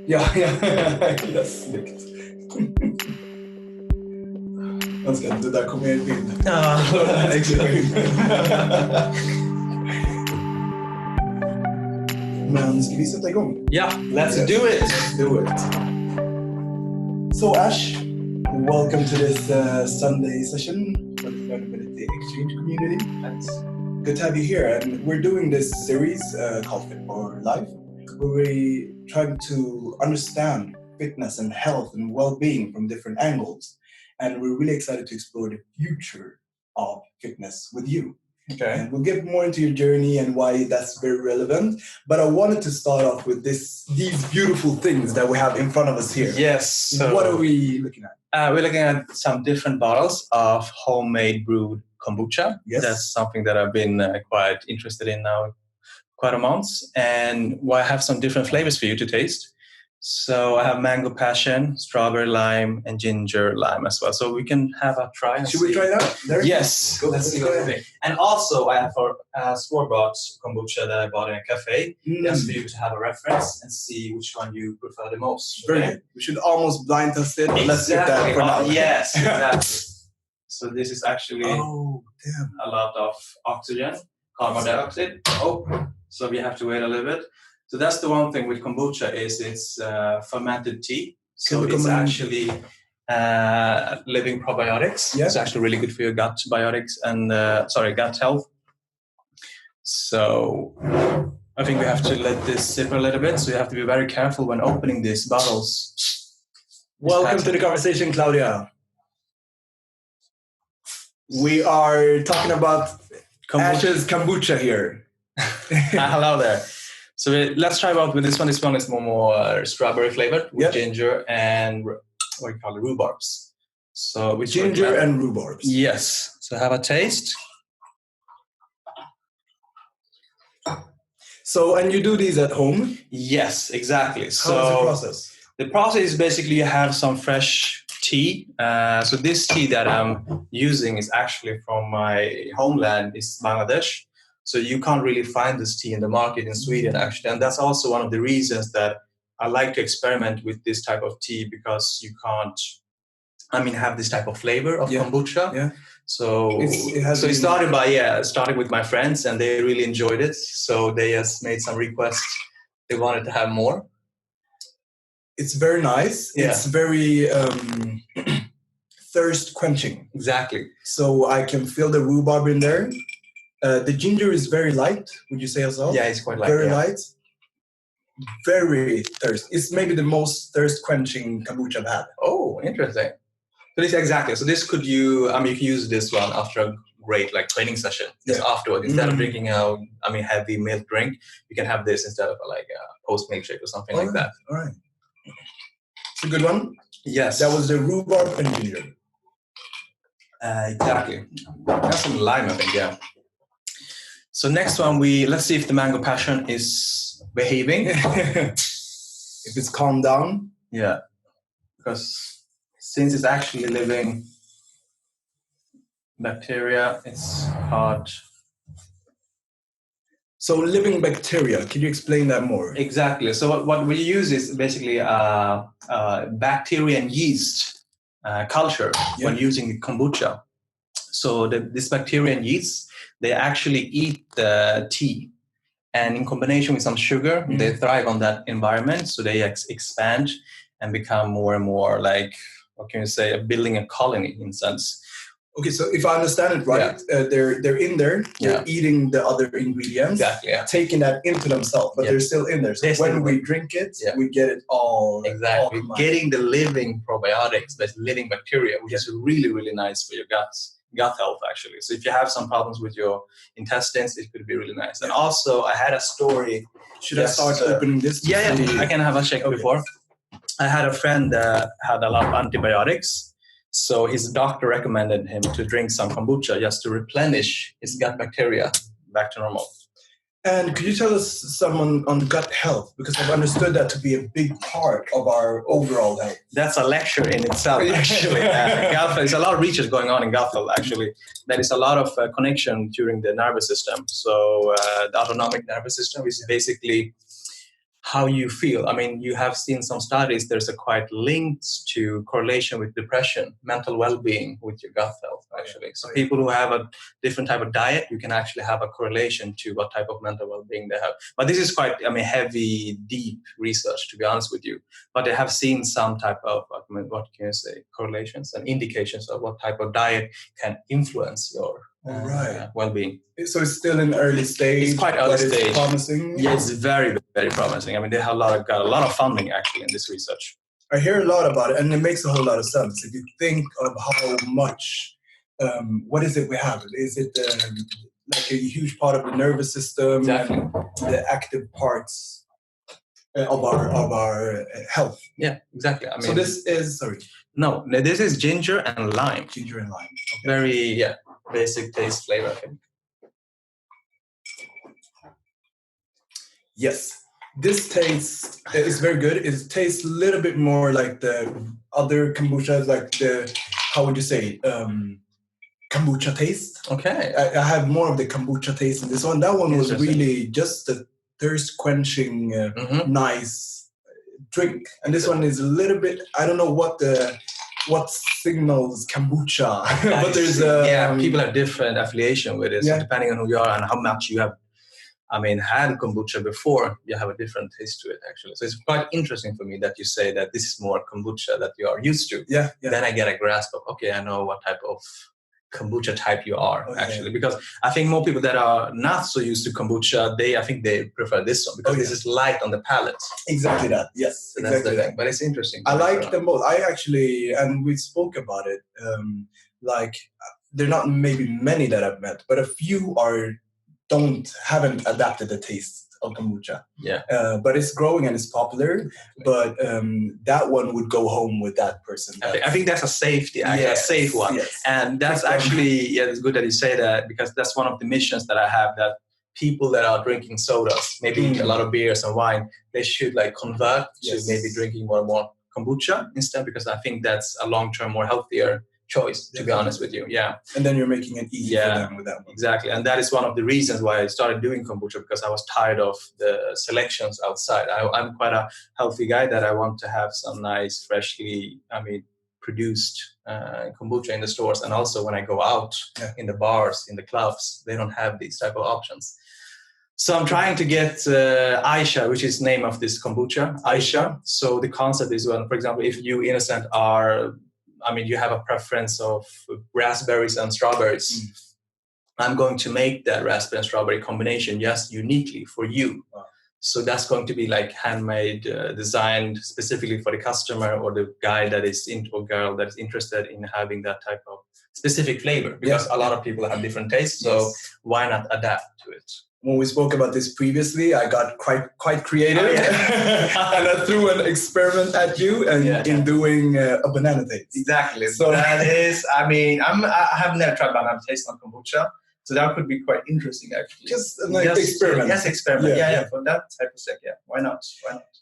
Ja, yes, snyggt. Önskar att det där kommer i bild. Ja, Men ska vi sätta igång? Yeah, let's do it. Let's do it. So Ash, welcome to this Sunday session for the Learnability Exchange community. Thanks. Good to have you here. And we're doing this series called Fit for Life, where we try to understand fitness and health and well-being from different angles. And we're really excited to explore the future of fitness with you. Okay. And we'll get more into your journey and why that's very relevant. But I wanted to start off with these beautiful things that we have in front of us here. Yes. So, what are we looking at? we're looking at some different bottles of homemade brewed kombucha. Yes. That's something that I've been quite interested in now quite a month. And I have some different flavors for you to taste. So I have mango passion, strawberry lime, and ginger lime as well. So we can have a try. Should we try it out? There? Yes. Let's see what we think. And also I have a store-bought kombucha that I bought in a cafe. Just for you to have a reference and see which one you prefer the most. Very good. We should almost blind test it. Exactly. Let's do that for now. Yes, exactly. So this is actually a lot of oxygen, carbon dioxide. So we have to wait a little bit. So that's the one thing with kombucha is it's fermented tea. So it's actually living probiotics. Yeah. It's actually really good for your gut biotics and gut health. So I think we have to let this sip a little bit. So you have to be very careful when opening these bottles. Welcome to the conversation, Claudia. We are talking about Ash's kombucha here. Hello there. So let's try out with this one. This one is more strawberry flavored with ginger and what do you call it, rhubarbs. So with ginger and rhubarbs. Yes. So have a taste. So, and you do these at home? Yes, exactly. So how is the process? The process is basically you have some fresh tea. So this tea that I'm using is actually from my homeland, is Bangladesh. So you can't really find this tea in the market in Sweden, actually. And that's also one of the reasons that I like to experiment with this type of tea, because you can't, have this type of flavor of kombucha. Yeah. So it started with my friends, and they really enjoyed it. So they just made some requests. They wanted to have more. It's very nice. Yeah. It's very thirst quenching. Exactly. So I can feel the rhubarb in there. The ginger is very light, would you say as well? Yeah, it's quite light. Very light. Very thirst. It's maybe the most thirst-quenching kombucha I've had. Oh, interesting. So this exactly. So this you can use this one after a great training session. Just afterward, instead of drinking a heavy milk drink, you can have this instead of a post milkshake or something like that. All right. It's a good one. Yes. That was the rhubarb and ginger. Exactly. That's some lime, I think. Yeah. So next one, let's see if the mango passion is behaving. If it's calmed down. Yeah. Because since it's actually living bacteria, it's hard. So living bacteria, can you explain that more? Exactly. So what we use is basically bacteria and yeast culture when using kombucha. So this bacteria and yeast, they actually eat the tea, and in combination with some sugar, they thrive on that environment. So they expand and become more and more building a colony in a sense. Okay, so if I understand it right, they're in there, they're eating the other ingredients, taking that into themselves, but they're still in there. So when we drink it, we get it all. Exactly, getting the living probiotics, the living bacteria, which is really, really nice for your gut health, actually. So if you have some problems with your intestines, it could be really nice. And also, I had a story. Should I start opening this? Yeah, I can have a shake before. I had a friend that had a lot of antibiotics. So his doctor recommended him to drink some kombucha just to replenish his gut bacteria back to normal. And could you tell us some on gut health? Because I've understood that to be a big part of our overall health. That's a lecture in itself, actually. Gut, there's a lot of research going on in gut health, actually. There is a lot of connection during the nervous system. So the autonomic nervous system is basically how you feel. I mean, you have seen some studies, there's a quite linked to correlation with depression, mental well-being with your gut health, actually. So people who have a different type of diet, you can actually have a correlation to what type of mental well-being they have. But this is quite, heavy, deep research, to be honest with you. But they have seen some type of, what can you say, correlations and indications of what type of diet can influence your well-being. So it's still in early stage. It's quite early stage. It's promising. Yeah, it's very, very promising. I mean, they have got a lot of funding actually in this research. I hear a lot about it, and it makes a whole lot of sense. If you think of how much, what is it we have? Is it like a huge part of the nervous system, exactly, and the active parts of our health? Yeah, exactly. I mean, so this is this is ginger and lime. Ginger and lime. Okay. Very basic taste flavor, I think. Yes, this tastes is very good. It tastes a little bit more like the other kombuchas, like how would you say, kombucha taste. Okay. I have more of the kombucha taste in this one. That one was really just a thirst quenching, nice drink. And this one is a little bit, I don't know what signals kombucha, but there's people have different affiliation with it. So depending on who you are and how much you have had kombucha before, you have a different taste to it, actually. So it's quite interesting for me that you say that this is more kombucha that you are used to. Yeah. Then I get a grasp of, okay, I know what type of kombucha type you are, actually. Because I think more people that are not so used to kombucha, I think they prefer this one because this is light on the palate. Exactly that. Yes, so that's the thing. But it's interesting. I like them both. I actually, and we spoke about it, there are not maybe many that I've met, but a few haven't adapted the taste of kombucha. Yeah. But it's growing and it's popular. But that one would go home with that person. I think that's a safety, a safe one. Yes. And that's actually, it's good that you say that, because that's one of the missions that I have, that people that are drinking sodas, maybe a lot of beers and wine, they should convert to maybe drinking more and more kombucha instead, because I think that's a long-term more healthier choice, to be honest with you. Yeah. And then you're making it easy for them with that one. Exactly. And that is one of the reasons why I started doing kombucha, because I was tired of the selections outside. I'm quite a healthy guy that I want to have some nice, freshly, produced kombucha in the stores. And also when I go out in the bars, in the clubs, they don't have these type of options. So I'm trying to get Aisha, which is the name of this kombucha, Aisha. So the concept is, for example, if you innocent are, you have a preference of raspberries and strawberries. I'm going to make that raspberry and strawberry combination just uniquely for you. Wow. So that's going to be handmade, designed specifically for the customer or the guy that is into, a girl that is interested in having that type of specific flavor, because a lot of people have different tastes. So why not adapt to it? When we spoke about this previously, I got quite creative, and I threw an experiment at you in doing a banana taste. Exactly. So that is, I have never tried banana taste on kombucha, so that could be quite interesting, actually. Just an experiment. Yes, experiment. Yeah. For that type of sake, why not?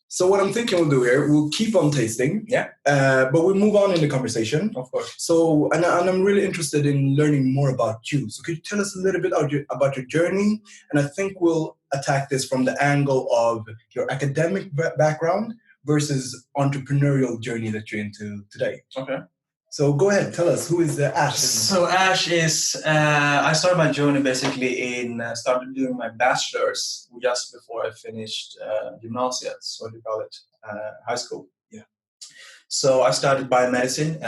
So what I'm thinking we'll do here, we'll keep on tasting, but we'll move on in the conversation. Of course. So, and I'm really interested in learning more about you. So could you tell us a little bit about your journey? And I think we'll attack this from the angle of your academic background versus entrepreneurial journey that you're into today. Okay. So go ahead, tell us, who is Ash? So Ash is, I started my journey basically started doing my bachelor's just before I finished gymnasiet, so what do you call it, high school. Yeah. So I started biomedicine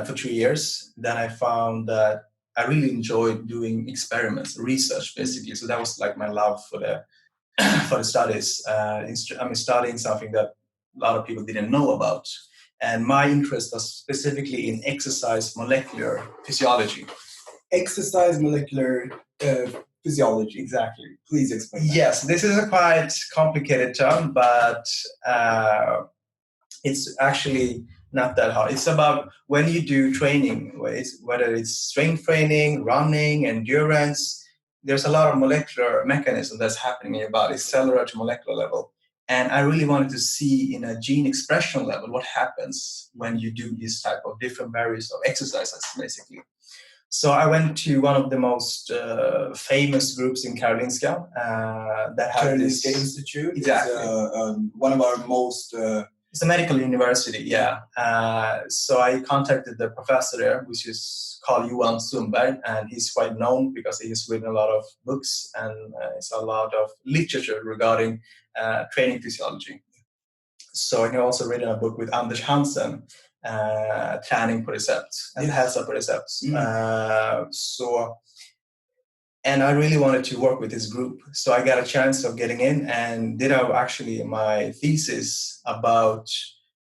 for 3 years. Then I found that I really enjoyed doing experiments, research basically. So that was my love for the studies. Studying something that a lot of people didn't know about. And my interest was specifically in exercise molecular physiology. Exercise molecular physiology. Exactly. Please explain that. Yes, this is a quite complicated term, but it's actually not that hard. It's about when you do training, whether it's strength training, running, endurance, there's a lot of molecular mechanism that's happening in your body, cellular to molecular level. And I really wanted to see in a gene expression level what happens when you do this type of different various of exercises, basically. So I went to one of the most famous groups in Karolinska that have Karolinska this Institute. Exactly. Is one of our most. It's a medical university, yeah. So I contacted the professor there, which is called Johan Sundberg, and he's quite known because he has written a lot of books and it's a lot of literature regarding training physiology. So he also written a book with Anders Hansen, Träning på recept, and Hälsa på recept. And I really wanted to work with this group. So I got a chance of getting in and did actually my thesis about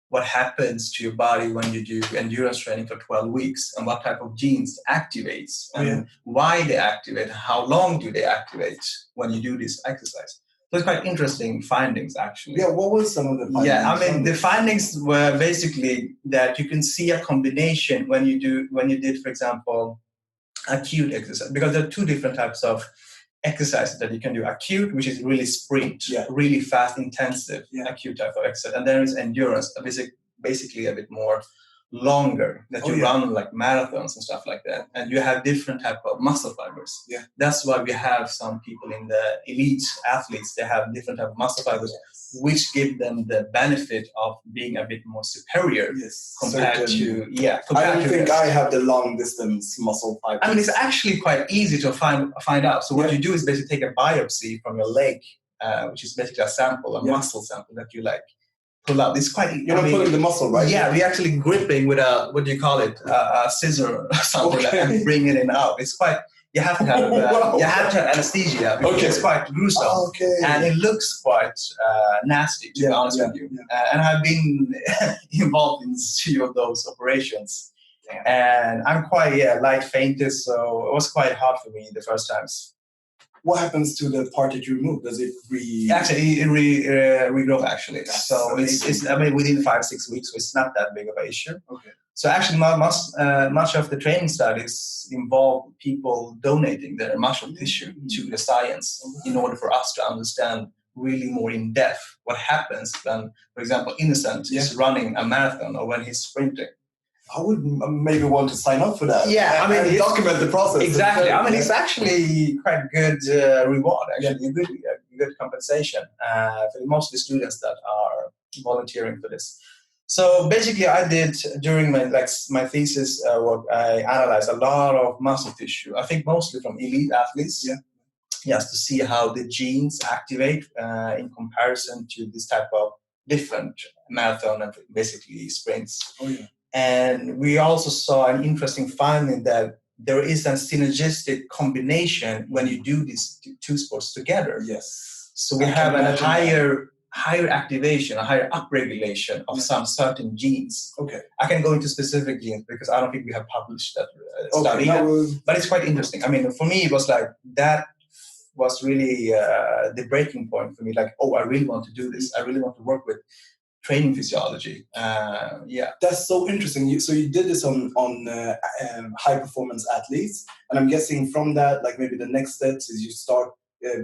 what happens to your body when you do endurance training for 12 weeks and what type of genes activates and why they activate, how long do they activate when you do this exercise. So it's quite interesting findings, actually. Yeah, what was some of the findings? Yeah, I mean, the findings were basically that you can see a combination when you did, for example, acute exercise, because there are two different types of exercises that you can do. Acute, which is really sprint, really fast, intensive, acute type of exercise. And there is endurance, basically a bit more longer, that you run like marathons and stuff like that. And you have different type of muscle fibers. Yeah. That's why we have some people in the elite athletes, they have different type of muscle fibers, which give them the benefit of being a bit more superior compared to I don't think I have the long distance muscle fibers. I mean, it's actually quite easy to find out. So what you do is basically take a biopsy from your leg, which is basically a sample, a muscle sample that you like pull out. It's quite. You're not pulling the muscle, right? Yeah, we're actually gripping with a, what do you call it, a scissor or something, and bringing it out. It's quite. You have to have you have to have anesthesia because it's quite gruesome, and it looks quite nasty, to be honest with you. And I've been involved in a few of those operations, and I'm quite light fainted, so it was quite hard for me the first times. What happens to the part that you remove? Does it Actually, it regrow, actually. So it's I mean, within 5-6 weeks, so it's not that big of an issue. Okay. So actually, much of the training studies involve people donating their muscle tissue to the science in order for us to understand really more in depth what happens when, for example, Innocent is running a marathon or when he's sprinting. I would maybe want to sign up for that. Yeah, I mean, and document the process. Exactly. I mean, it's actually quite good reward, actually, good compensation for most of the students that are volunteering for this. So basically, I did during my thesis work, I analyzed a lot of muscle tissue. I think mostly from elite athletes. Yes, to see how the genes activate in comparison to this type of different marathon and basically sprints. And we also saw an interesting finding that there is a synergistic combination when you do these two sports together. Yes. So we have a higher activation, a higher upregulation of some certain genes. Okay. I can go into specific genes because I don't think we have published that study yet, but it's quite interesting. I mean, for me, it was like that was really the breaking point for me. Like, oh, I really want to do this. I really want to work with training physiology. That's so interesting. So you did this on high performance athletes, and I'm guessing from that, like maybe the next steps is you start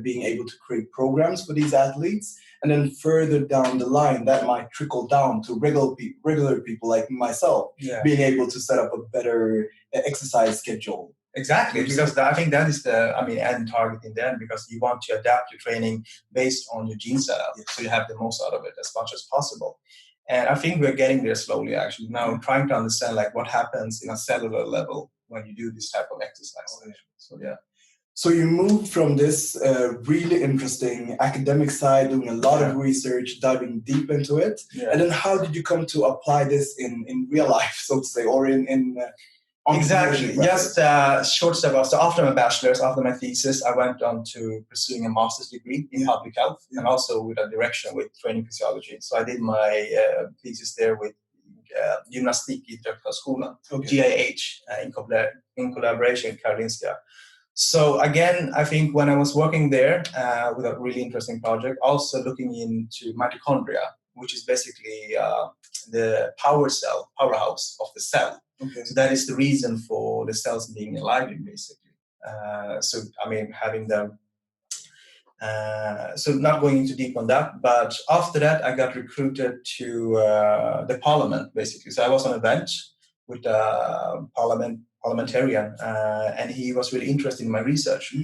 being able to create programs for these athletes, and then further down the line, that might trickle down to regular people like myself, being able to set up a better exercise schedule. Exactly, because I think that is the end target in the end, because you want to adapt your training based on your gene setup, so you have the most out of it as much as possible. And I think we're getting there slowly, actually. Now trying to understand like what happens in a cellular level when you do this type of exercise. So you moved from this really interesting academic side, doing a lot of research, diving deep into it, and then how did you come to apply this in real life, so to say, or in Exactly. Just a short step. So after my bachelor's, after my thesis, I went on to pursuing a master's degree in public health and also with a direction with training physiology. So I did my thesis there with Gymnastikidrottsskolan, GIH, in collaboration with Karolinska. So again, I think when I was working there with a really interesting project, also looking into mitochondria, which is basically the powerhouse of the cell. Okay. So that is the reason for the cells being alive, basically. So I mean, having the so not going into deep on that, but after that I got recruited to the parliament basically. So I was on a bench with a parliamentarian, and he was really interested in my research.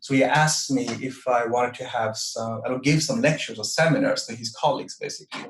So he asked me if I wanted to have I would give some lectures or seminars to his colleagues basically.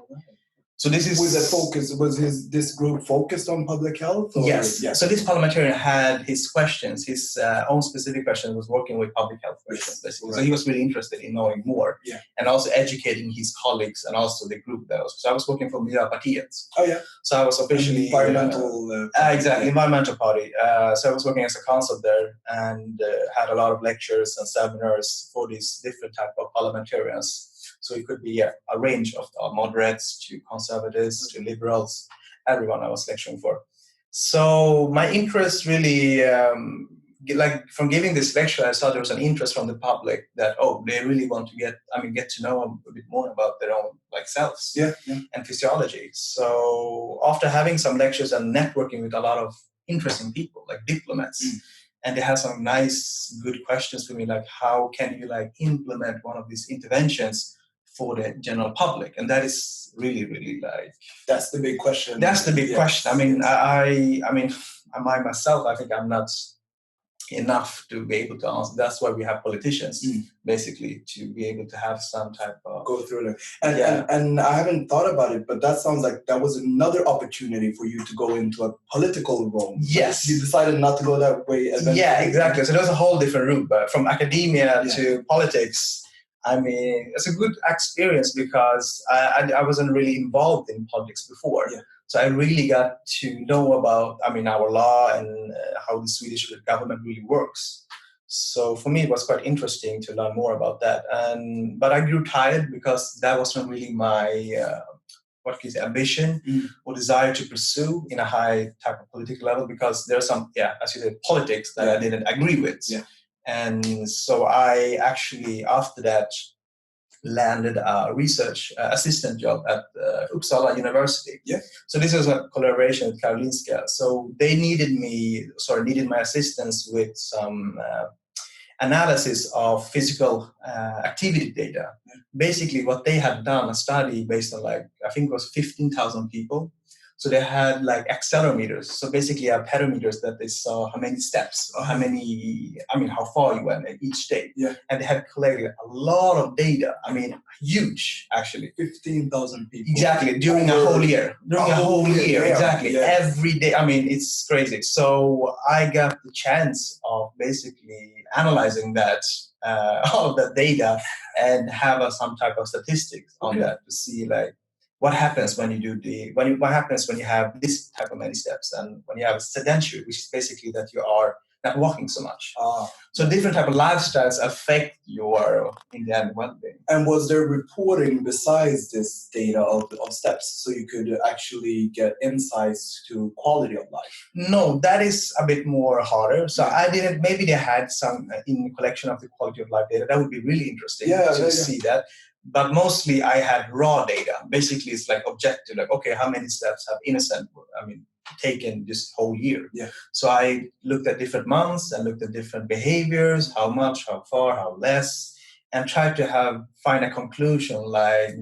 So this is this group focused on public health? Or? Yes. Yeah. So this parliamentarian had his questions, his own specific questions, was working with public health questions basically. Right. So he was really interested in knowing more, and also educating his colleagues and also the group that was. So I was working for Miljöpartiet. Oh yeah. So I was officially environmental. Exactly, environmental party. So I was working as a counsel there and had a lot of lectures and seminars for these different type of parliamentarians. So it could be a range of moderates to conservatives to liberals, everyone I was lecturing for. So my interest really, like from giving this lecture, I saw there was an interest from the public that, they really want to get to know a bit more about their own selves and physiology. So after having some lectures and networking with a lot of interesting people, like diplomats, and they had some nice, good questions for me, like how can you implement one of these interventions for the general public? And that is really, really that's the big question. That's the big question. I mean, I myself, I think I'm not enough to be able to answer. That's why we have politicians, basically, to be able to have some type of go through it. And I haven't thought about it, but that sounds like that was another opportunity for you to go into a political role. Yes, you decided not to go that way. Eventually. Yeah, exactly. So there's a whole different route, but from academia to politics. I mean, it's a good experience because I wasn't really involved in politics before. Yeah. So I really got to know about, our law and how the Swedish government really works. So for me, it was quite interesting to learn more about that. But I grew tired because that wasn't really my ambition or desire to pursue in a high type of political level, because there's some, as you said, politics that I didn't agree with. Yeah. And so I actually, after that, landed a research assistant job at Uppsala University. Yeah. So this was a collaboration with Karolinska. So they needed my assistance with some analysis of physical activity data. Basically, what they had done, a study based on I think it was 15,000 people. So they had accelerometers. So basically, pedometers that they saw how many steps or how far you went each day. Yeah. And they had collected a lot of data. Huge, actually. 15,000 people. Exactly, during a whole year. During a whole year, exactly. Yeah. Every day. It's crazy. So I got the chance of basically analyzing that, all of that data, and have some type of statistics on that to see what happens when you do what happens when you have this type of many steps, and when you have a sedentary, which is basically that you are not walking so much. So different type of lifestyles affect your, in the end, well-being. And was there reporting besides this data of steps, so you could actually get insights to quality of life? No, that is a bit more harder. So maybe they had some in collection of the quality of life data. That would be really interesting to see that. But mostly I had raw data. Basically, it's objective, how many steps have innocent, taken this whole year. Yeah. So I looked at different months and looked at different behaviors, how much, how far, how less, and tried to find a conclusion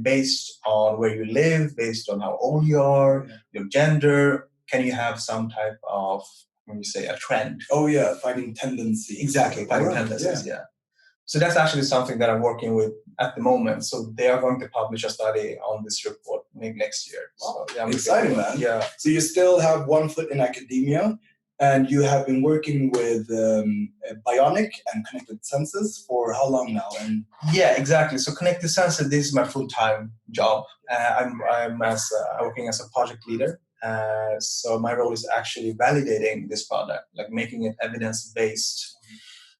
based on where you live, based on how old you are, your gender, can you have some type of, when you say a trend? Oh yeah, finding tendencies. Exactly, finding tendencies, yeah. So that's actually something that I'm working with at the moment. So they are going to publish a study on this report maybe next year. Wow. So, exciting, man. Yeah. So you still have one foot in academia, and you have been working with bionic and connected senses for how long now? Yeah, exactly. So connected senses, this is my full-time job. I'm working as a project leader. So my role is actually validating this product, making it evidence-based.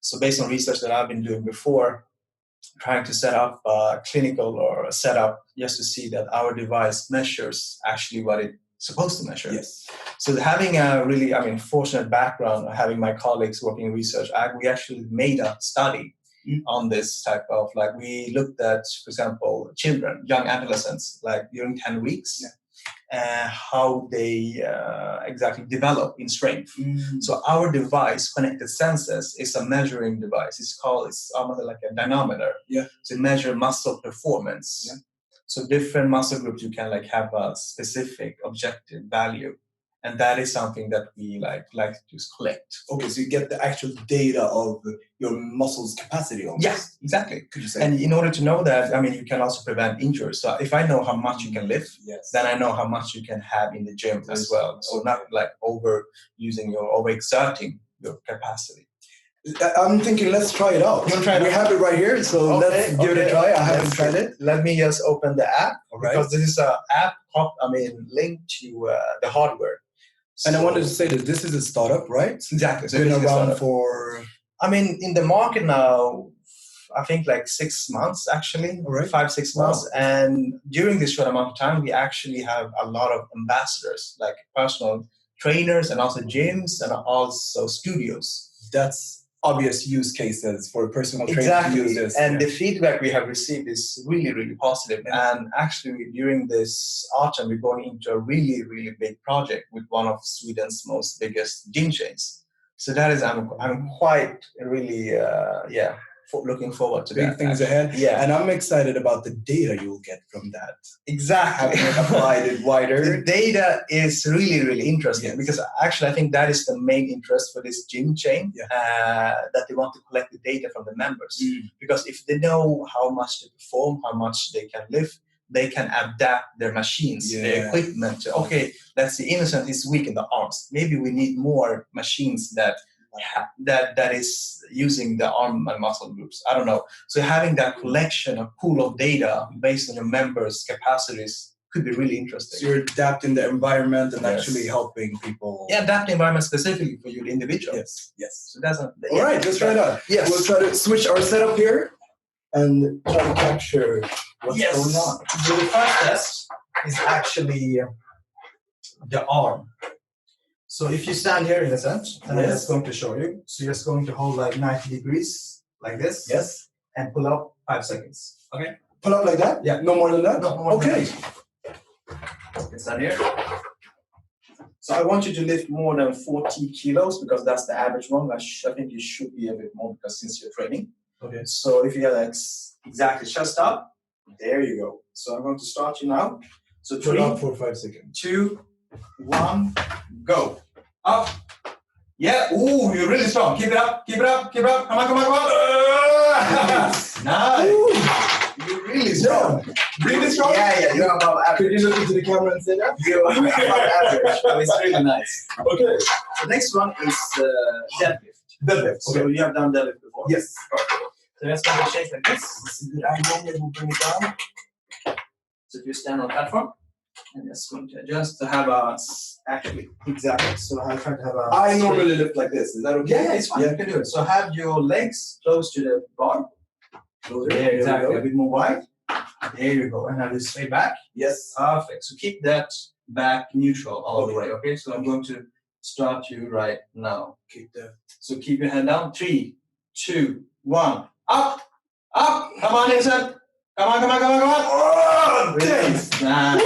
So based on research that I've been doing before, trying to set up a clinical or a setup just to see that our device measures actually what it's supposed to measure. Yes. So having a really, fortunate background, having my colleagues working in research, we actually made a study on this type of, we looked at, for example, children, young adolescents, during 10 weeks. Yeah. how they exactly develop in strength. So our device, connected senses, is a measuring device. It's almost like a dynamometer. To measure muscle performance. So different muscle groups, you can like have a specific objective value. And that is something that we like to just collect. Okay, so you get the actual data of your muscles' capacity almost. Yes, exactly. Could you say? And in order to know that, I mean, you can also prevent injuries. So if I know how much you can lift, then I know how much you can have in the gym as well. So not like overexerting your capacity. I'm thinking, let's try it out. You want to try it? We have it right here, so let's give it a try. I haven't tried it. Let me just open the app, because this is an app linked to the hardware. And I wanted to say that this is a startup, right? Exactly. So it's been around for... I mean, in the market now, I think like 6 months, actually. 5-6 months. Wow. And during this short amount of time, we actually have a lot of ambassadors, like personal trainers and also gyms and also studios. That's obvious use cases for a personal trainer to use this. And the feedback we have received is really, really positive. And actually, during this autumn, we're going into a really, really big project with one of Sweden's most biggest gym chains. So that is, I'm quite really, looking forward to big things ahead. Yeah, and I'm excited about the data you'll get from that. Exactly. Having it applied it wider. The data is really, really interesting because actually I think that is the main interest for this gym chain, that they want to collect the data from the members. Because if they know how much they perform, how much they can lift, they can adapt their machines, their equipment. Okay, let's see, Innocent is weak in the arms. Maybe we need more machines that is using the arm and muscle groups. I don't know. So having that collection, a pool of data based on your members' capacities could be really interesting. So you're adapting the environment and actually helping people. Yeah, adapt the environment specifically for you, the individual. Yes. So that's all right. Let's try it out. Yes. We'll try to switch our setup here and try to capture what's going on. So the first test is actually the arm. So if you stand here in a sense, and I'm just going to show you. So you're just going to hold like 90 degrees like this. Yes. And pull up 5 seconds. Okay. Pull up like that? Yeah. No more than that? No more than that. Stand here. So I want you to lift more than 40 kilos because that's the average one. I think you should be a bit more because since you're training. Okay. So if you have like exactly chest up, there you go. So I'm going to start you now. So 3, up for 5 seconds. 2, 1, go. Up. Yeah. Ooh, you're really strong. Keep it up. Keep it up. Keep it up. Come on, come on, come on. Nice. Ooh. You're really strong. Really strong? Yeah. You're above average. Could you look into the camera and say that? You're above average. It's really nice. Okay. The next one is deadlift. Deadlift. So you have done deadlift before? Yes. Perfect. So let's go to shape like this. This is a good angle. We'll bring it down. So if you stand on the platform, and just going to adjust to have a exactly. So I'll try to have a. I normally lift like this. Is that okay? Yeah, it's fine. You can do it. So have your legs close to the bar. Closer. There, exactly. A bit more wide. There you go. And have this straight back. Yes. Perfect. So keep that back neutral all the way. Okay. So I'm going to start you right now. So keep your hand down. 3, 2, 1. Up. Up. Come on, Innocent. Come on. Oh, thanks. Nice.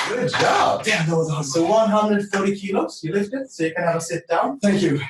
Good job. Damn, that was awesome. So 130 kilos you lifted, so you can have a sit down. Thank you.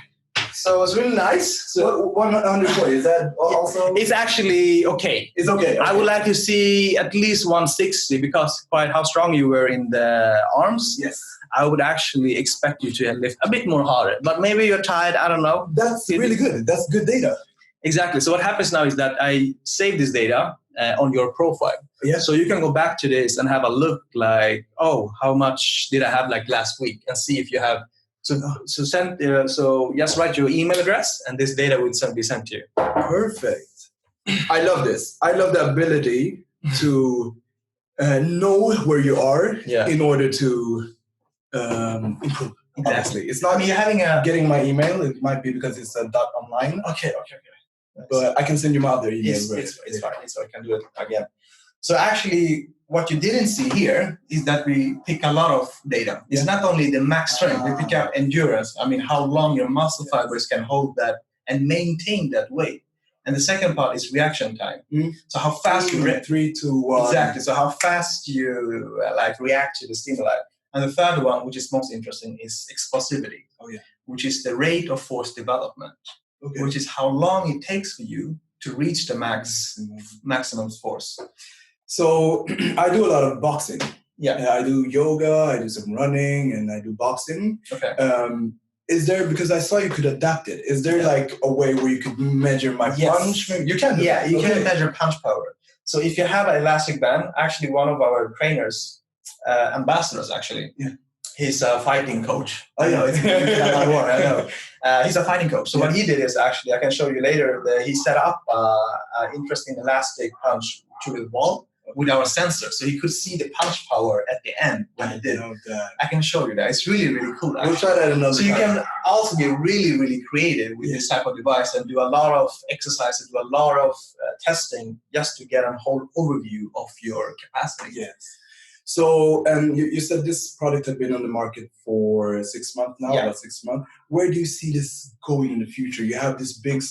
So it's really nice. So 140, is that also? It's actually okay. It's okay. I would like to see at least 160 because quite how strong you were in the arms. Yes. I would actually expect you to lift a bit more harder, but maybe you're tired. I don't know. That's really good. That's good data. Exactly. So what happens now is that I save this data on your profile. Yeah. So you can go back to this and have a look like, oh, how much did I have like last week and see if you have. So just write your email address and this data will be sent to you. Perfect. I love this. I love the ability to know where you are in order to improve. Exactly. It's not you're having getting my email. It might be because it's a .online. Okay. But I can send you my other email. It's fine. So I can do it again. So actually, what you didn't see here is that we pick a lot of data. It's not only the max strength. We pick up endurance. I mean, how long your muscle fibers can hold that and maintain that weight. And the second part is reaction time. So how fast you react. 3, 2, 1. Exactly. So how fast you react to the stimuli. And the third one, which is most interesting, is explosivity. Which is the rate of force development. Which is how long it takes for you to reach the maximum force. So I do a lot of boxing. Yeah. I do yoga, I do some running, and I do boxing. Okay. Is there, because I saw you could adapt it, is there like a way where you could measure my punch? You can. Yeah, you can measure punch power. So if you have an elastic band, actually one of our trainers, ambassadors actually, he's a fighting coach. I know, it's I know. He's a fighting coach. So what he did is actually, I can show you later, he set up an interesting elastic punch through the wall with our sensor. So you could see the punch power at the end when he did. I can show you that. It's really, really cool. Actually. We'll try that another time. So you can also get really, really creative with this type of device and do a lot of exercises, do a lot of testing just to get a whole overview of your capacity. Yes. So, and you said this product had been on the market for 6 months now, about 6 months. Where do you see this going in the future? You have this big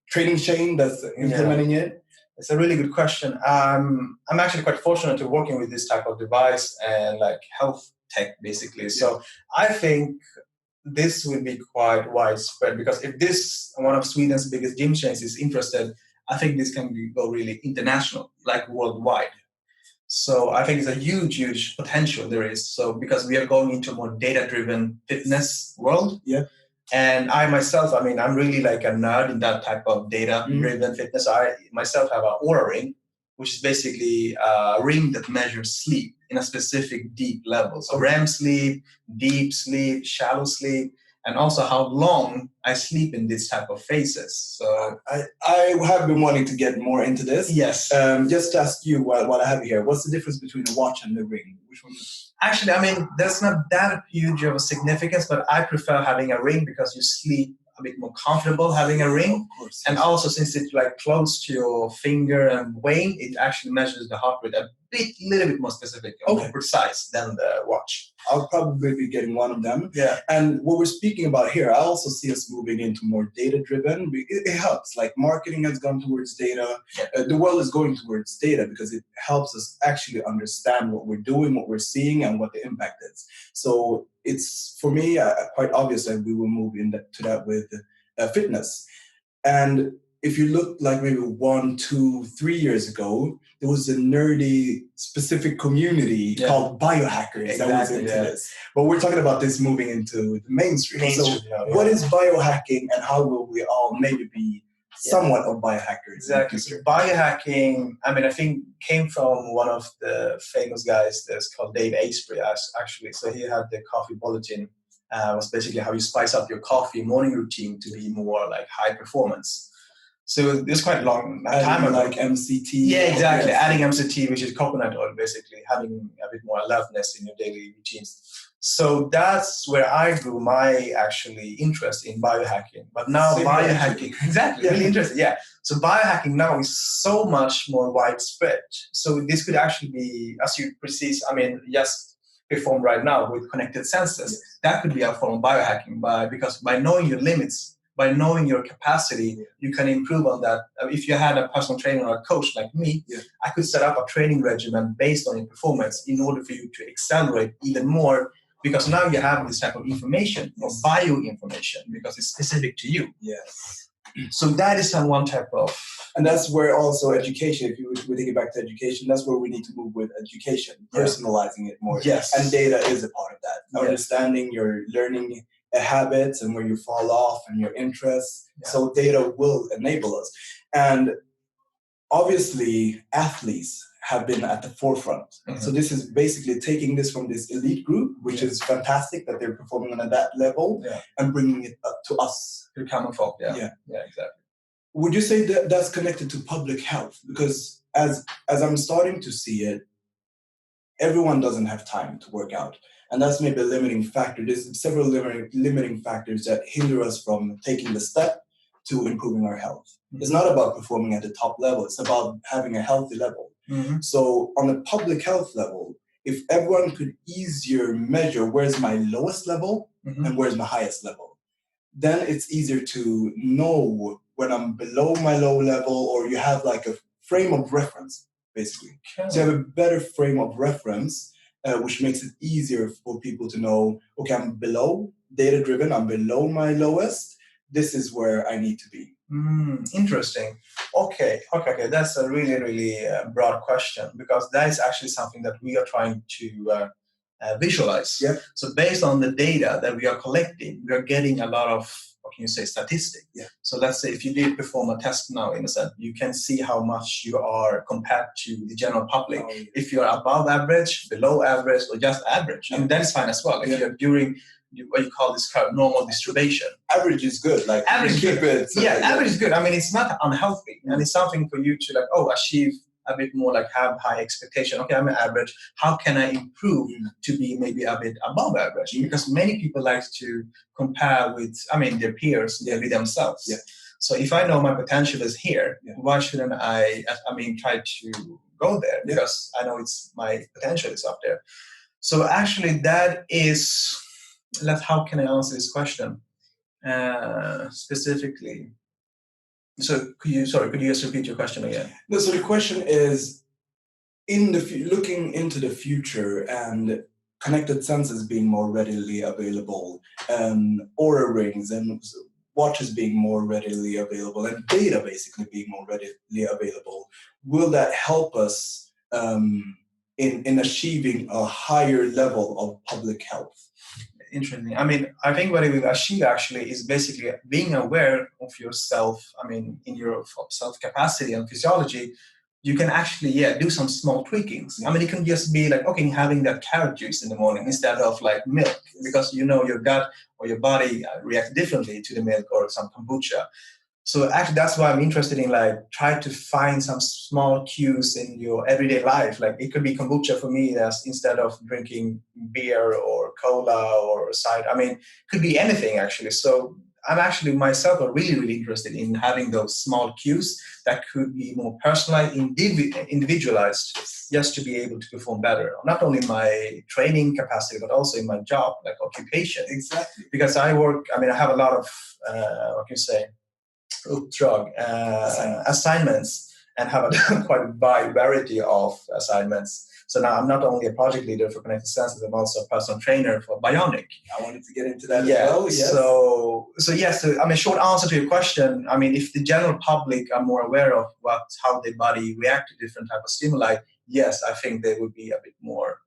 training chain that's implementing it. It's a really good question. I'm actually quite fortunate to working with this type of device and like health tech, basically. So I think this will be quite widespread because if this, one of Sweden's biggest gym chains is interested, I think this can go really international, like worldwide. So I think it's a huge, huge potential there is. So because we are going into a more data-driven fitness world. Yeah. And I myself, I mean, I'm really like a nerd in that type of data-driven fitness. I myself have an Aura ring, which is basically a ring that measures sleep in a specific deep level. So REM sleep, deep sleep, shallow sleep, and also how long I sleep in this type of phases. So I have been wanting to get more into this. Yes. Just to ask you while I have you here, what's the difference between a watch and the ring? Which one? Actually, I mean, there's not that huge of a significance, but I prefer having a ring because you sleep a bit more comfortable having a ring. Of course. And also since it's like close to your finger and vein, it actually measures the heart rate a little bit more specific and more precise than the watch. I'll probably be getting one of them. Yeah. And what we're speaking about here, I also see us moving into more data-driven. It helps. Like marketing has gone towards data. The world is going towards data because it helps us actually understand what we're doing, what we're seeing, and what the impact is. So it's, for me, quite obvious that we will move into that with fitness. And if you look like maybe 1, 2, 3 years ago, there was a nerdy specific community called biohackers that was into this. But we're talking about this moving into the mainstream. So what is biohacking and how will we all maybe be somewhat of biohackers? Exactly. So biohacking, I mean, I think came from one of the famous guys that's called Dave Asprey, actually. So he had the coffee bulletin, was basically how you spice up your coffee morning routine to be more like high performance. So this is quite a long time ago. Like MCT. Yeah, exactly. Adding MCT, which is coconut oil, basically, having a bit more alertness in your daily routines. So that's where I grew my actually interest in biohacking. But now biohacking, exactly, really interesting. Yeah. So biohacking now is so much more widespread. So this could actually be, as you precise, I mean, just perform right now with connected senses. That could be a form of biohacking because by knowing your limits, by knowing your capacity, you can improve on that. If you had a personal trainer or a coach like me, I could set up a training regimen based on your performance in order for you to accelerate even more because now you have this type of information or bioinformation because it's specific to you. Yes. So that is one type of... And that's where also education, if we take it back to education, that's where we need to move with education, personalizing it more. Yes. And data is a part of that. Understanding your learning habits and where you fall off and your interests. So data will enable us. And obviously athletes have been at the forefront. So this is basically taking this from this elite group, which is fantastic that they're performing on that level and bringing it up to us. To common folk, yeah, exactly. Would you say that that's connected to public health? Because as I'm starting to see it, everyone doesn't have time to work out. And that's maybe a limiting factor. There's several limiting factors that hinder us from taking the step to improving our health. It's not about performing at the top level. It's about having a healthy level. So on a public health level, if everyone could easier measure where's my lowest level and where's my highest level, then it's easier to know when I'm below my low level, or you have like a frame of reference, basically. Okay. So you have a better frame of reference, which makes it easier for people to know, okay, I'm below, data-driven, I'm below my lowest, this is where I need to be. Interesting. Okay. That's a really broad question, because that is actually something that we are trying to visualize. Yeah. So based on the data that we are collecting, we are getting a lot of, what can you say, statistics. Yeah. So let's say if you did perform a test now, in a sense, you can see how much you are compared to the general public. Oh, yeah. If you're above average, below average, or just average, I mean, that is fine as well. If you're during what you call this curve, normal distribution. Average is good. Like average is good. Average is good. I mean, it's not unhealthy, and it's something for you to achieve a bit more, have high expectation. Okay, I'm an average. How can I improve to be maybe a bit above average? Because many people like to compare with, their peers, with themselves. Yeah. So if I know my potential is here, why shouldn't I try to go there? Because I know my potential is up there. So actually, that is. How can I answer this question specifically? So could you just repeat your question again? No, so the question is, looking into the future and connected sensors being more readily available, Aura rings and watches being more readily available, and data basically being more readily available, will that help us in achieving a higher level of public health? Interesting. I think what it will achieve actually is basically being aware of yourself. In your self-capacity and physiology, you can actually do some small tweakings. It can just be having that carrot juice in the morning instead of milk, because your gut or your body reacts differently to the milk or some kombucha. So actually, that's why I'm interested in try to find some small cues in your everyday life. It could be kombucha for me, as instead of drinking beer or cola or cider. It could be anything actually. So I'm actually myself really interested in having those small cues that could be more personalized, individualized, just to be able to perform better, not only in my training capacity, but also in my job, occupation. Exactly. Because I work, I have a lot of, uppdrag, assignments, and have a quite wide variety of assignments. So now I'm not only a project leader for Connected Senses, I'm also a personal trainer for Bionic. I wanted to get into that as well. Yes. So yes, short answer to your question, if the general public are more aware of how their body reacts to different type of stimuli, yes, I think they would be a bit more,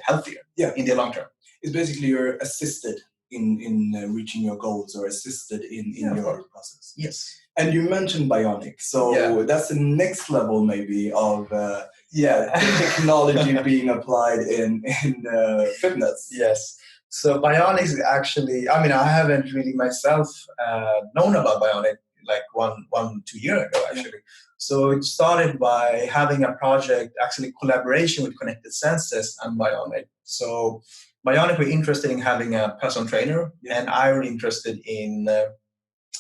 healthier in the long term. It's basically you're assisted in reaching your goals, or assisted in your process. Yes. And you mentioned Bionic, so that's the next level maybe of technology being applied in fitness. Yes. So Bionic is actually, I haven't really myself known about Bionic 2 years ago actually. So it started by having a project, actually collaboration with Connected Senses and Bionic. So Bionic were interested in having a personal trainer, and I were interested in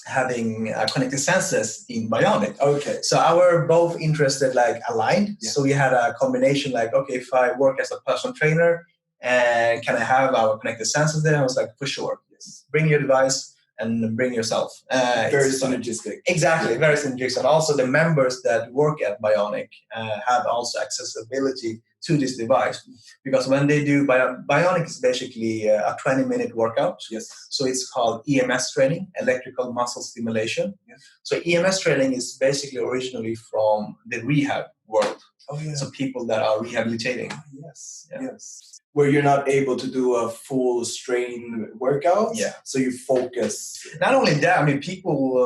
having Connected Senses in Bionic. Okay. So our both interested aligned. Yeah. So we had a combination if I work as a personal trainer, and can I have our Connected Senses there? I was for sure. Yes. Bring your device and bring yourself. Very synergistic. Exactly, very synergistic. And also the members that work at Bionic have also accessibility to this device, because when they do Bionic is basically a 20-minute workout. Yes. So it's called EMS training, electrical muscle stimulation. Yes. So EMS training is basically originally from the rehab world. Oh yeah. So people that are rehabilitating. Yes. Yeah. Yes. Where you're not able to do a full strain workout. Yeah. So you focus. Not only that, people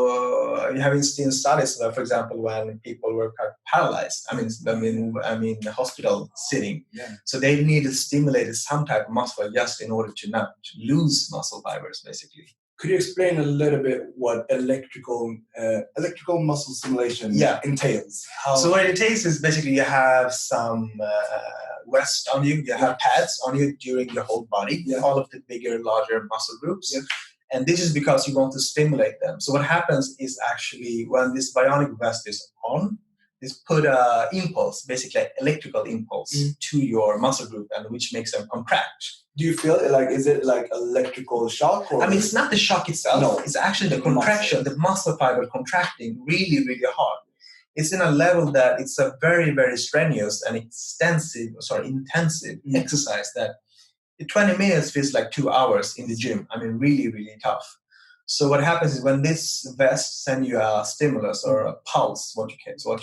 you haven't seen studies, for example, when people were paralyzed. The hospital sitting. Yeah. So they needed stimulated some type of muscle just in order to not lose muscle fibers, basically. Could you explain a little bit what electrical muscle stimulation entails? So what it entails is basically you have some rest on you. You have pads on you during your whole body, all of the bigger, larger muscle groups. Yeah. And this is because you want to stimulate them. So what happens is actually when this bionic vest is on, is put a impulse, basically an electrical impulse, to your muscle group, and which makes them contract. Do you feel it like, is it like electrical shock? Or? I mean, it's not the shock itself. No. It's actually the contraction, the muscle fiber contracting really, really hard. It's in a level that it's a very, very strenuous and intensive exercise that 20 minutes feels like 2 hours in the gym. I mean, really, really tough. So what happens is when this vest sends you a stimulus or a pulse, what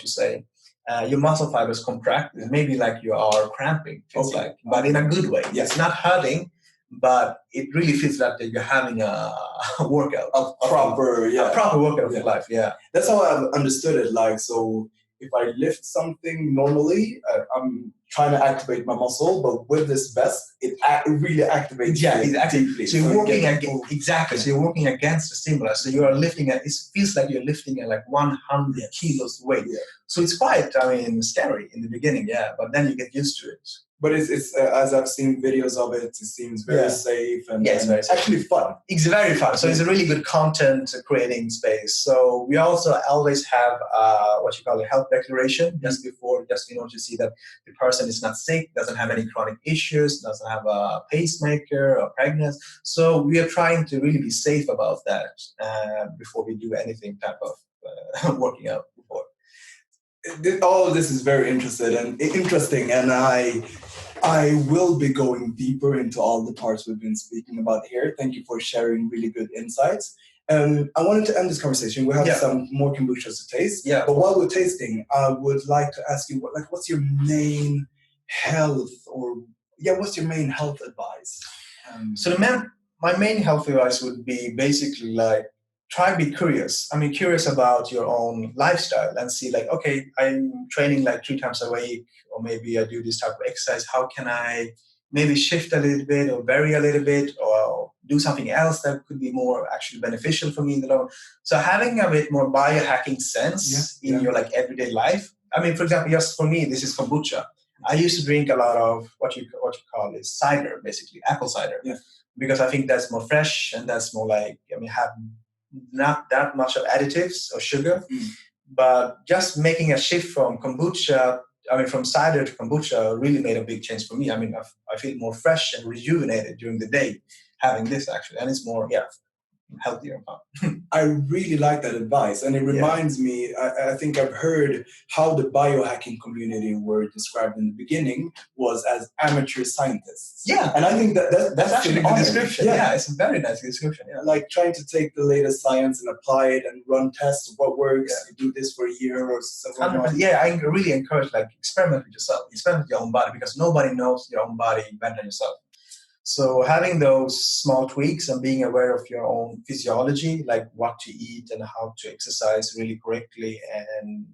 you say, your muscle fibers contract. Maybe like you are cramping, feels like, but in a good way. Yeah. It's not hurting, but it really feels like that you're having a workout, a proper workout of your life. Yeah, that's how I've understood it. Like, so if I lift something normally, I'm trying to activate my muscle, but with this vest, it really activates. Yeah, exactly. So you're working exactly. So you're working against the stimulus. So you are lifting it feels like you're lifting at like 100 kilos weight. Yeah. So it's quite, scary in the beginning. Yeah, but then you get used to it. But it's as I've seen videos of it, it seems very safe and it's very safe. Actually fun. It's very fun. So it's a really good content creating space. So we also always have what you call a health declaration just in order to see that the person is not sick, doesn't have any chronic issues, doesn't have a pacemaker or pregnant. So we are trying to really be safe about that before we do anything type of working out before. All of this is very interesting, and I will be going deeper into all the parts we've been speaking about here. Thank you for sharing really good insights. I wanted to end this conversation. We have some more kombuchas to taste. Yeah. But while we're tasting, I would like to ask you, what's your main health advice? My main health advice would be basically like, try to be curious. Curious about your own lifestyle and see like, okay, I'm training like 3 times a week, or maybe I do this type of exercise. How can I maybe shift a little bit or vary a little bit or do something else that could be more actually beneficial for me in the long run? So having a bit more biohacking sense in your like everyday life. For example, just for me, this is kombucha. I used to drink a lot of what you call is cider, basically apple cider, because I think that's more fresh and that's more like, have not that much of additives or sugar, but just making a shift from kombucha, from cider to kombucha really made a big change for me. I feel more fresh and rejuvenated during the day having this actually, and it's more, healthier and fun. I really like that advice, and it reminds me, I think I've heard how the biohacking community were described in the beginning was as amateur scientists. Yeah. And I think that's actually a good description. Yeah, it's a very nice description. Yeah. Like trying to take the latest science and apply it and run tests of what works, you do this for a year or something. Yeah, I really encourage like experiment with yourself, experiment with your own body, because nobody knows your own body better than yourself. So having those small tweaks and being aware of your own physiology, like what to eat and how to exercise really correctly, and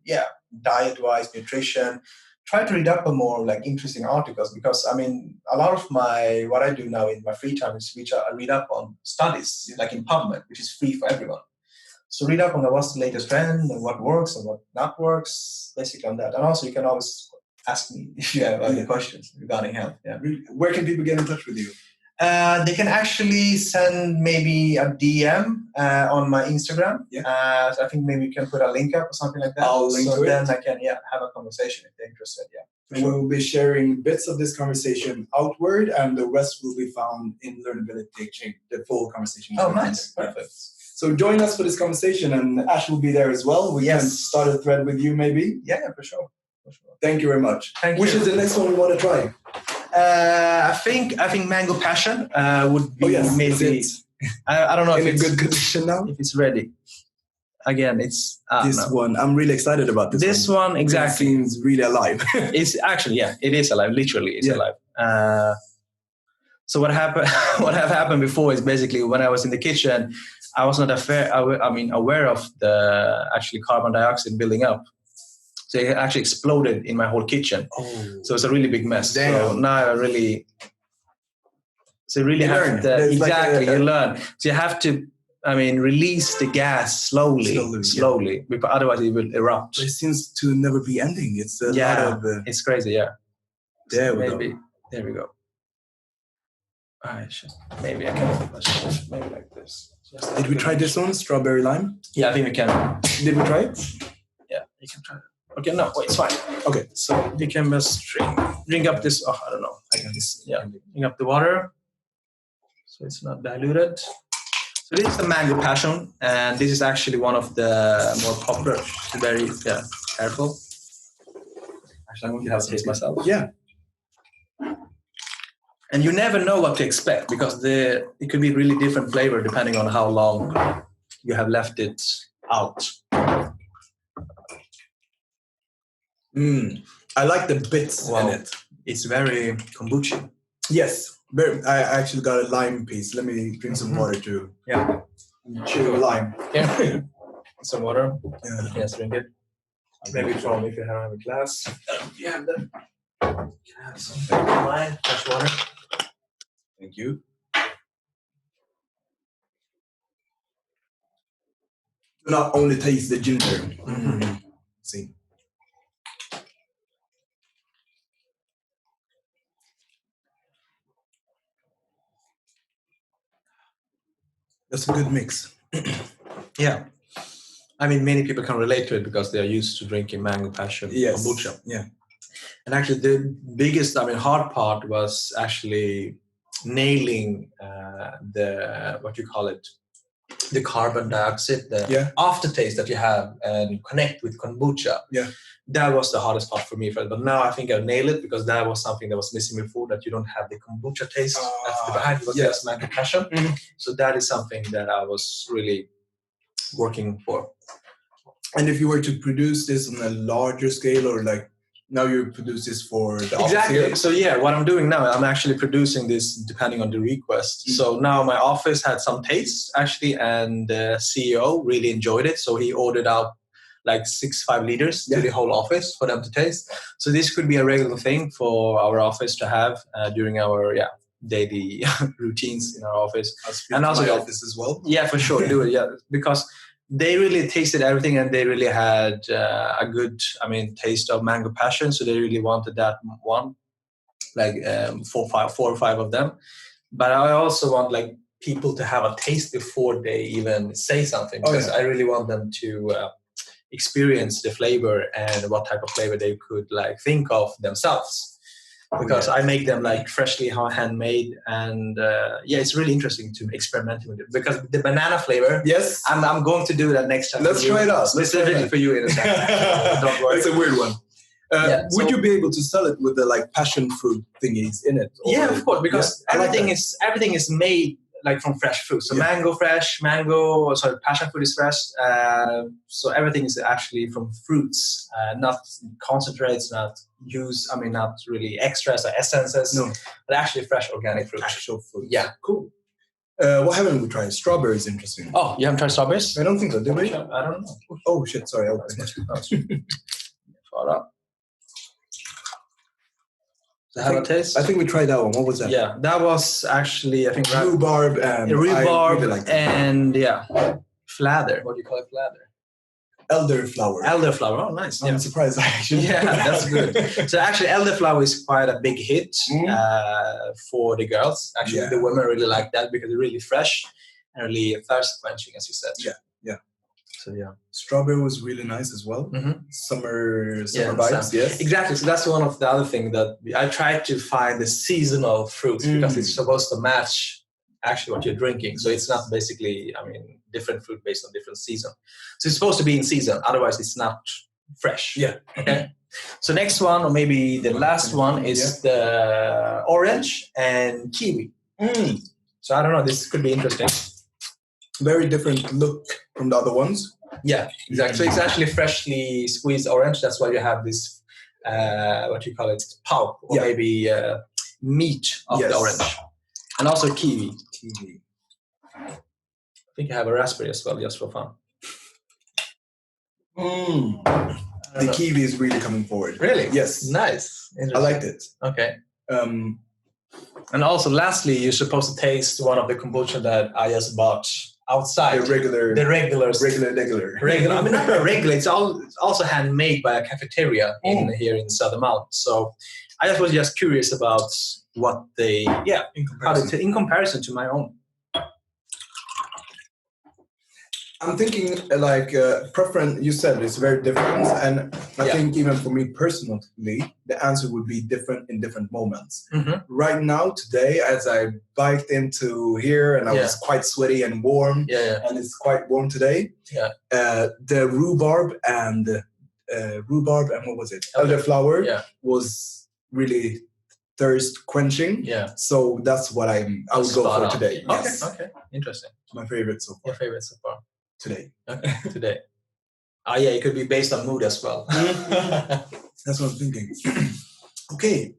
diet-wise, nutrition, try to read up on more like interesting articles, because a lot of what I do now in my free time is I read up on studies like in PubMed, which is free for everyone. So read up on what's the latest trend and what works and what not works, basically on that. And also you can always ask me if you have any questions regarding health. Yeah. Where can people get in touch with you? They can actually send maybe a DM on my Instagram. Yeah. So I think maybe we can put a link up or something like that. I'll link to it. Then I can have a conversation if they're interested. Yeah. Sure. We will be sharing bits of this conversation outward, and the rest will be found in Learnability Exchange, the full conversation. Oh, nice. Perfect. So join us for this conversation, and Ash will be there as well. We can start a thread with you maybe. Yeah, for sure. Thank you very much. Which is the next one we want to try? I think Mango Passion would be maybe. I don't know if it's in a good condition now. If it's ready. Again, it's this one. I'm really excited about this. This one exactly. It seems really alive. It's actually it is alive. Literally, it's alive. So what happened? What have happened before is basically when I was in the kitchen, I was not aware of the actually carbon dioxide building up. So it actually exploded in my whole kitchen. Oh. So it's a really big mess. Damn. So now I really... So you really have to... Exactly, you learn. So you have to, release the gas slowly. Because otherwise it will erupt. It seems to never be ending. It's a lot of... it's crazy, yeah. There we go. Maybe I can... Maybe like this. Did we try this one? Strawberry lime? Yeah, I think we can. Did we try it? Yeah, you can try it. Okay, no, wait, it's fine. Okay. So you can just drink up this. Oh, I don't know. I can just Drink up the water, so it's not diluted. So this is the mango passion, and this is actually one of the more popular. Very careful. Actually, I'm going to have a taste myself. Yeah. And you never know what to expect because it could be really different flavor depending on how long you have left it out. I like the bits in it. It's very kombucha. Yes. I actually got a lime piece. Let me drink some water too. Yeah. Chew a lime. Yeah. Some water. Yeah. Yes, drink it. Maybe from if you have a glass. Yeah, then. Have some lime, fresh water. Thank you. Do not only taste the ginger. See. That's a good mix. Yeah. I mean, many people can relate to it because they are used to drinking mango passion kombucha. Yeah. And actually, the biggest, hard part was actually nailing the carbon dioxide, the aftertaste that you have and connect with kombucha. Yeah. That was the hardest part for me. But now I think I've nailed it because that was something that was missing before, that you don't have the kombucha taste at the behind. It was just mango passion. Mm-hmm. So that is something that I was really working for. And if you were to produce this on a larger scale, or like now you produce this for the exactly. office? So what I'm doing now, I'm actually producing this depending on the request. So now my office had some taste actually, and the CEO really enjoyed it. So he ordered out like 5 liters to the whole office for them to taste. So this could be a regular thing for our office to have during our daily routines in our office. And also the office as well. Yeah, for sure. Do it. Yeah, because they really tasted everything, and they really had a good, taste of mango passion. So they really wanted that one, like 4 or 5 of them. But I also want like people to have a taste before they even say something, because I really want them to experience the flavor and what type of flavor they could like think of themselves. Because I make them like freshly handmade, and it's really interesting to experiment with it. Because the banana flavor, I'm going to do that next time. Let's try it out. Specifically for you in a second. Don't worry. It's a weird one. Would you be able to sell it with the like passion fruit thingies in it? Yeah, of course, because everything is made like from fresh fruit. So passion fruit is fresh. So everything is actually from fruits, not concentrates, not really extras or essences, but actually fresh organic fruit. Actual fruit. Yeah, cool. What haven't we tried? Strawberry is interesting. Oh, you haven't tried strawberries? I don't think so. Did we? I don't know. Oh shit! Sorry. Have a taste? I think we tried that one. What was that? Yeah, that was actually, I think, rhubarb and flather. What do you call it? Flather. Elderflower. Elderflower. Oh, nice. I'm surprised actually. Yeah, that's good. So actually, elderflower is quite a big hit for the girls. Actually, the women really like that because it's really fresh and really thirst quenching, as you said. Yeah. So strawberry was really nice as well. Mm-hmm. Summer vibes. Yes, exactly. So that's one of the other things that I try to find the seasonal fruits because it's supposed to match actually what you're drinking. So it's not basically, different fruit based on different season. So it's supposed to be in season. Otherwise, it's not fresh. Yeah. Okay. So next one, or maybe the last one, is the orange and kiwi. So I don't know. This could be interesting. Very different look from the other ones. Yeah, exactly. So it's actually freshly squeezed orange. That's why you have this, what you call it, pulp, or maybe meat of the orange. And also kiwi. I think I have a raspberry as well, just for fun. The kiwi is really coming forward. Really? Yes. Nice. I liked it. Okay. And also, lastly, you're supposed to taste one of the kombucha that I just bought outside. The regular. Not regular. It's also handmade by a cafeteria here in Södermalm. So I was just curious about what they, in comparison to my own. I'm thinking like preference. You said it's very different, and I think even for me personally, the answer would be different in different moments. Right now, today, as I biked into here, and I was quite sweaty and warm, and it's quite warm today. The rhubarb and what was it? Elderflower was really thirst quenching. So that's what I would go for today. Yes. Okay. Interesting. My favorite so far. Your favorite so far. Today. Okay. Today. Oh yeah, it could be based on mood as well. That's what I'm thinking. Okay.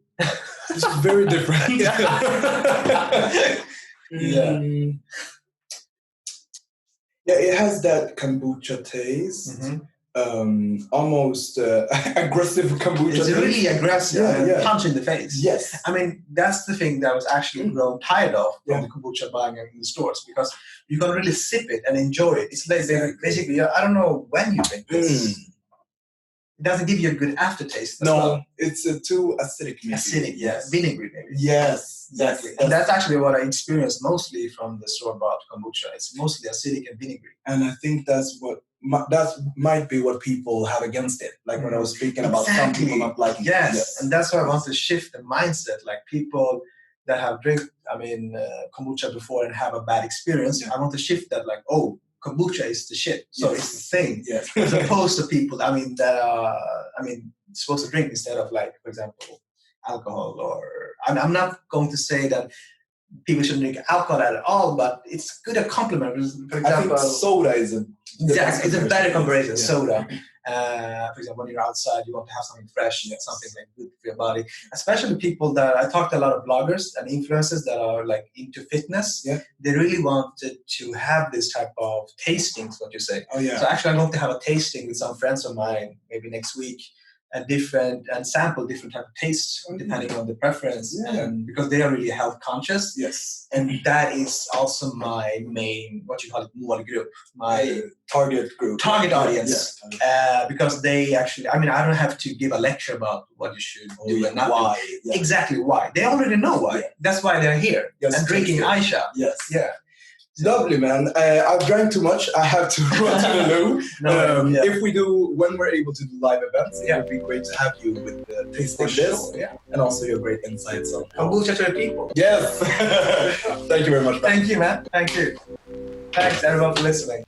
This is very different. Yeah, it has that kombucha taste. Almost aggressive kombucha. It's really aggressive and punch in the face. Yes. I mean, that's the thing that I was actually grown tired of from the kombucha buying in the stores, because you can really sip it and enjoy it. It's like basically, I don't know when you drink this. It doesn't give you a good aftertaste. It's too acidic. Maybe. Acidic, vinegary maybe. Yes, exactly. And that's actually what I experienced mostly from the store-bought kombucha. It's mostly acidic and vinegary. And I think that's what that might be what people have against it. Like when I was speaking about some people not liking it. Yes, and that's why I want to shift the mindset. Like people that have drank, kombucha before and have a bad experience, I want to shift that. Like, oh, kombucha is the shit. So it's the thing. Yes. As opposed to people, that are, supposed to drink instead of, like, for example, alcohol. Or I'm not going to say that people shouldn't drink alcohol at all, but it's good a compliment. For example, I think soda is it's a better comparison. Soda. For example, when you're outside, you want to have something fresh, something like good for your body. Especially people that I talked to a lot of bloggers and influencers that are like into fitness. They really wanted to have this type of tastings, what you say. So actually, I want to have a tasting with some friends of mine maybe next week, and sample different type of tastes depending on the preference, and because they are really health conscious. And that is also my main, what you call it, målgrupp, my target audience. Because they actually, I don't have to give a lecture about what you should do and not why. Do. Exactly why. They already know why. That's why they're here and drinking Aisha. Lovely, man. I've drank too much. I have to run to the loo. If we do, when we're able to do live events, it would be great to have you with tasting this, and also your great insights on kombucha to the people. Yes. Thank you very much, man. Thank you, man. Thank you. Thanks, everyone, for listening.